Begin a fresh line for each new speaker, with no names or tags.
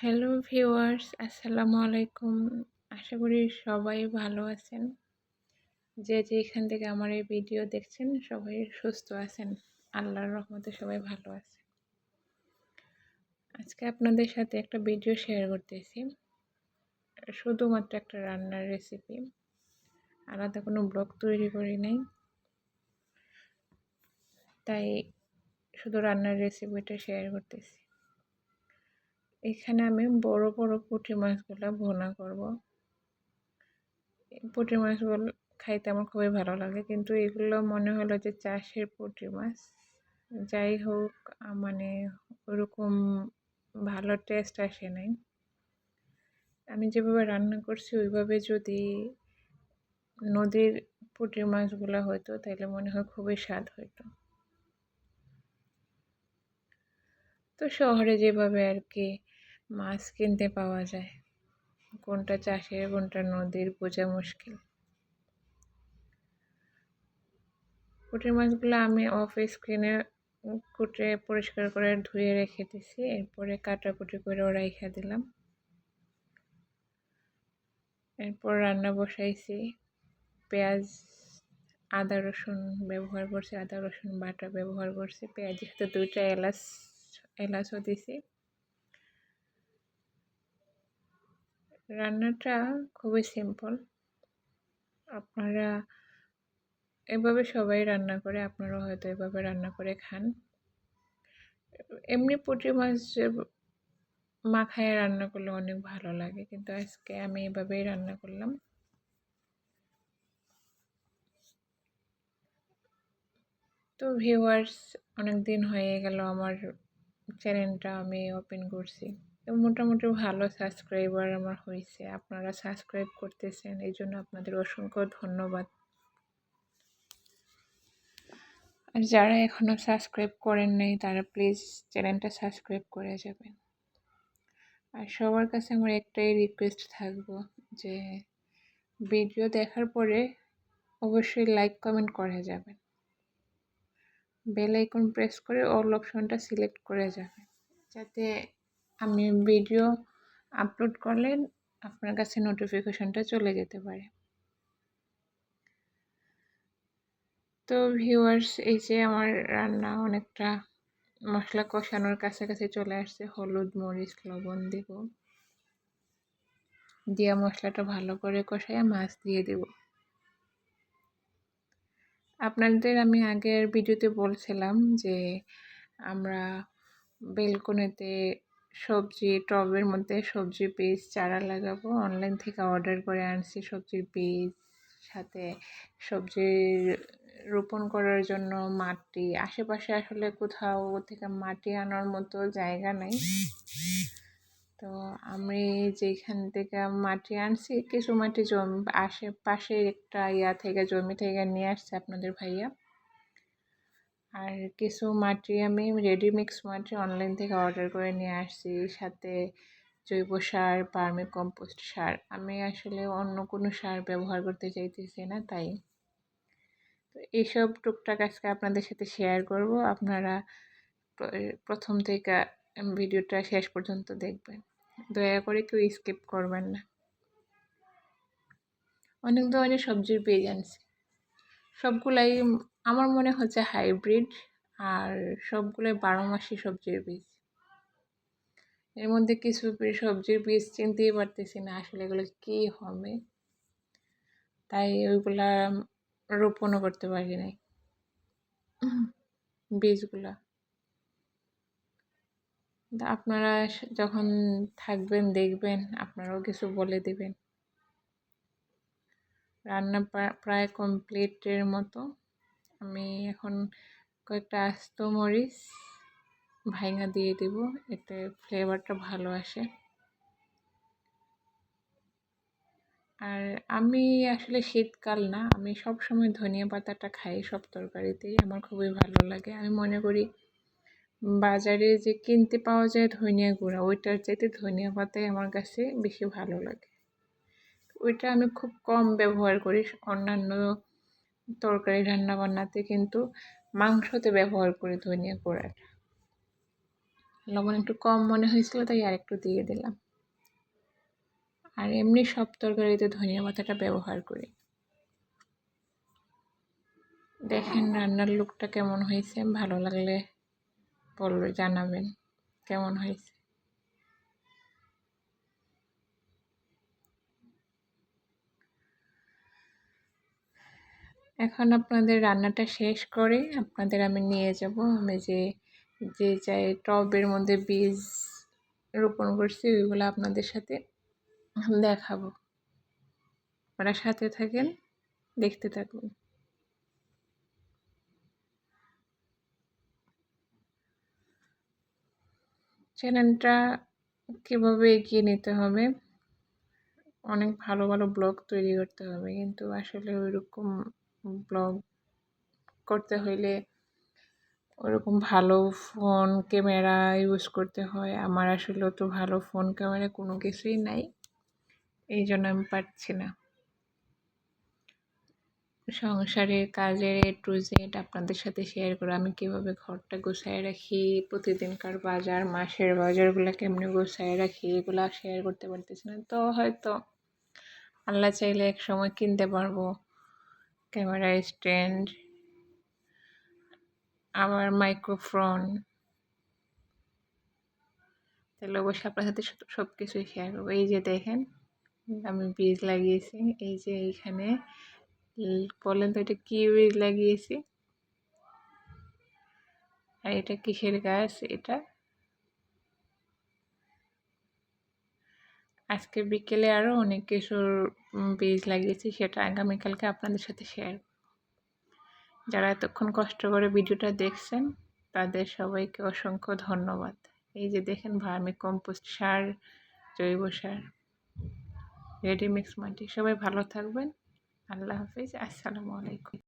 Hello viewers, আসসালামু আলাইকুম। আশা করি সবাই ভালো আছেন। যে যেখান থেকে আমার এই ভিডিও দেখছেন সবাই সুস্থ আছেন। আল্লাহর রহমতে সবাই ভালো আছে। আজকে আপনাদের সাথে একটা ভিডিও শেয়ার করতেছি। শুধুমাত্র একটা রান্নার রেসিপি। আলাদা কোনো ব্লগ তৈরি করি নাই। তাই শুধু রান্নার রেসিপিটা শেয়ার করতেছি। এখানে আমি বড় বড় পুঁটি মাছগুলো ভুনা করব। পুঁটি মাছগুলো খাইতে আমার খুবই ভালো লাগে, কিন্তু এগুলো মনে হলো যে চাষের পুঁটি মাছ। যাই হোক, মানে ওরকম ভালো টেস্ট আসে নাই। আমি যেভাবে রান্না করছি ওইভাবে যদি নদীর পুঁটি মাছগুলো হতো তাহলে মনে হয় খুবই স্বাদ হতো। তো শহরে যেভাবে আর কি মাছ কিনতে পাওয়া যায়, কোনটা চাষের কোনটা নদীর বোঝা মুশকিল। পুঁটি মাছগুলো আমি অফ স্ক্রিনে কুটে পরিষ্কার করে ধুয়ে রেখে দিছি, এরপরে কাটাকুটি করে রাইখা দিলাম। এরপর রান্না বসাইছি। পেঁয়াজ, আদা রসুন ব্যবহার করছি, আদা রসুন বাটা ব্যবহার করছি। পেঁয়াজের সাথে 2টা এলাচও দিছি। রান্নাটা খুবই সিম্পল। আপনারা এভাবে সবাই রান্না করে, আপনারাও হয়তো এভাবে রান্না করে খান। এমনি পুঁটি মাছ মাখায় রান্না করলে অনেক ভালো লাগে, কিন্তু আজকে আমি এভাবেই রান্না করলাম। তো ভিউয়ার্স, অনেক দিন হয়ে গেল আমার চ্যানেলটা আমি ওপেন করছি। তো মোটামুটি ভালো সাবস্ক্রাইবার আমার হয়েছে। আপনারা সাবস্ক্রাইব করতেছেন, এই জন্য আপনাদের অসংখ্য ধন্যবাদ। আর যারা এখনও সাবস্ক্রাইব করেন নাই তারা প্লিজ চ্যানেলটা সাবস্ক্রাইব করে যাবেন। আর সবার কাছে আমার একটাই রিকোয়েস্ট থাকবো যে ভিডিও দেখার পরে অবশ্যই লাইক কমেন্ট করে যাবেন। বেল আইকন প্রেস করে অল অপশনটা সিলেক্ট করে যাবেন, যাতে আমি ভিডিও আপলোড করলে আপনার কাছে নোটিফিকেশনটা চলে যেতে পারে। তো ভিউয়ার্স, এই যে আমার রান্না অনেকটা মশলা কষানোর কাছাকাছি চলে আসছে। হলুদ মরিচ লবণ দিব, দিয়া মশলাটা ভালো করে কষাইয়া মাছ দিয়ে দেব। আপনাদের আমি আগের ভিডিওতে বলছিলাম যে আমরা বেলকনিতে সবজি টবের মধ্যে সবজি বীজ চারা লাগাবো। অনলাইন থেকে অর্ডার করে আনছি সবজির বীজ, সাথে সবজি রোপণ করার জন্য মাটি। আশেপাশে আসলে কোথাও থেকে মাটি আনার মতো জায়গা নেই। তো আমি যেখান থেকে মাটি আনছি, কিছু মাটি আশেপাশে একটা জমি থেকে নিয়ে আসছে আপনাদের ভাইয়া। আর কিছু মাটি আমি রেডি মিক্স মাটি অনলাইন থেকে অর্ডার করে নিয়ে আসছি, সাথে জৈব সার, ভার্মি কম্পোস্ট সার। আমি আসলে অন্য কোনো সার ব্যবহার করতে চাইতেছি না, তাই তো এইসব টুকটাক আজকে আপনাদের সাথে শেয়ার করব। আপনারা প্রথম থেকে ভিডিওটা শেষ পর্যন্ত দেখবেন, দয়া করে কেউ স্কিপ করবেন না। অনেক ধরনের সবজির বীজ আনছি, সবগুলাই আমার মনে হচ্ছে হাইব্রিড, আর সবগুলোই 12 মাসি সবজির বীজ। এর মধ্যে কিছু সবজির বীজ চিনতেই পারতেছি না আসলে এগুলো কি হবে, তাই ওইগুলা রোপণও করতে পারি নাই বীজগুলা। আপনারা যখন থাকবেন দেখবেন, আপনারাও কিছু বলে দিবেন। রান্না প্রায় কমপ্লিটের মতো। আমি এখন কয়েকটা আস্ত মরিচ ভাঙা দিয়ে দিব, এতে ফ্লেভারটা ভালো আসে। আর আমি আসলে শীতকাল না, আমি সব সময় ধনিয়া পাতাটা খাই সব তরকারিতেই, আমার খুবই ভালো লাগে। আমি মনে করি বাজারে যে কিনতে পাওয়া যায় ধনিয়া গুঁড়া, ওইটার চাইতে ধনিয়া পাতাই আমার কাছে বেশি ভালো লাগে। ওইটা আমি খুব কম ব্যবহার করি অন্যান্য তরকারি রান্না বান্নাতে, কিন্তু মাংসতে ব্যবহার করি ধনিয়া গুঁড়াটা। লবণ একটু কম মনে হয়েছিল তাই আর একটু দিয়ে দিলাম। আর এমনি সব তরকারিতে ধনিয়া পাতাটা ব্যবহার করি। দেখেন রান্নার লুকটা কেমন হয়েছে, ভালো লাগলে জানাবেন কেমন হয়েছে। এখন আপনাদের রান্নাটা শেষ করে আপনাদের আমি নিয়ে যাব আমি যে টবের মধ্যে বীজ রোপণ করছি ওইগুলো আপনাদের সাথে দেখাবো। আপনারা সাথে থাকেন, দেখতে থাকুন। চ্যানেলটা কীভাবে এগিয়ে নিতে হবে, অনেক ভালো ভালো ব্লগ তৈরি করতে হবে, কিন্তু আসলে ওইরকম ব্লগ করতে হইলে ওরকম ভালো ফোন ক্যামেরা ইউজ করতে হয়। আমার আসলে তো ভালো ফোন ক্যামেরা কোনো কিছুই নাই, এই জন্য আমি পারছি না। সংসারের কাজের A to Z আপনাদের সাথে শেয়ার করে আমি কীভাবে ঘরটা গুছায় রাখি, প্রতিদিনকার বাজার, মাসের বাজারগুলো কেমনি গুছায় রাখি, এগুলো শেয়ার করতে পারতেছি না। তো হয়তো আল্লাহ চাইলে এক সময় কিনতে পারবো ক্যামেরা স্ট্যান্ড, আবার মাইক্রোফোন, তাহলে অবশ্যই আপনার সাথে সব কিছুই শেয়ার করবো। এই যে দেখেন আমি বীজ লাগিয়েছি, এই যে এইখানে বলেন তো এটা কি বীজ লাগিয়েছি, আর এটা কিসের গাছ, এটা আজকে বিকেলে আরও অনেক কিছুর বীজ লাগিয়েছি, সেটা আগামীকালকে আপনাদের সাথে শেয়ার। যারা এতক্ষণ কষ্ট করে ভিডিওটা দেখছেন তাদের সবাইকে অসংখ্য ধন্যবাদ। এই যে দেখেন ভার্মি কম্পোস্ট সার, জৈব সার, রেডি মিক্স মাটি। সবাই ভালো থাকবেন। আল্লাহ হাফিজ, আসসালামু আলাইকুম।